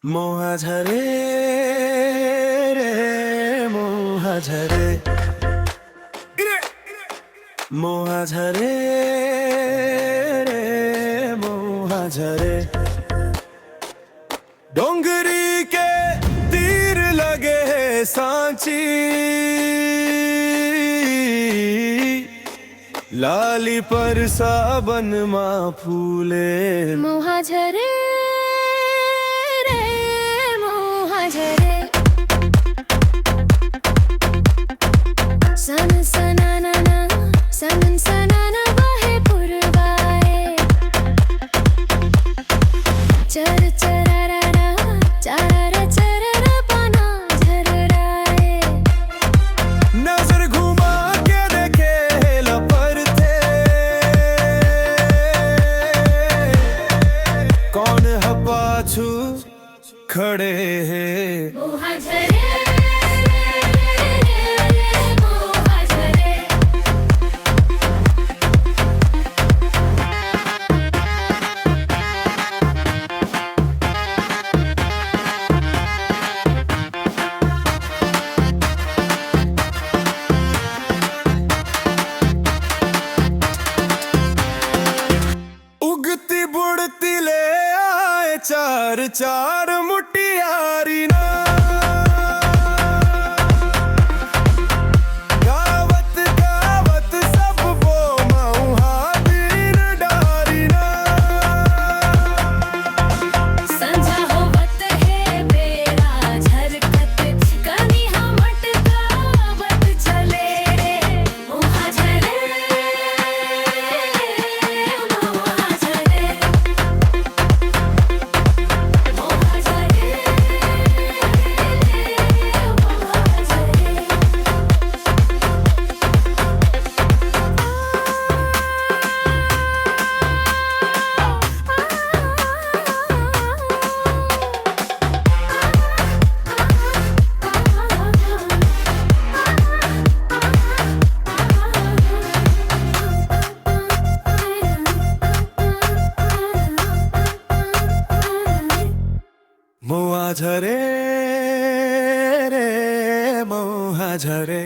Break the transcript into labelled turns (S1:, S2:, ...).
S1: मोहा झरे रे मोहा झरे मोहा झरे रे मोहा झरे डोंगरी के तीर लगे सांची लाली पर साबन मा फूले
S2: मोहा झरे रे मोहा झरे सन सनाना सनन सनाना बहे पुरवाए चर चरारा चारा चररा पाना झरराए
S1: नजर घुमा के देखे लपरते कौन है पाछू खड़े हैं
S2: मोहा झरे मोहा झरे
S1: उगती बुड़ती ले आए चार चार मुटियारी ना गावत गावत सब वो हादीन डारी ना
S2: संझा होवत है बेरा झरकत कनी हम मटकावत चले रे मोहा झरे मोहा झरे मोहा झरे
S1: मोहा झरे रे मोहा झरे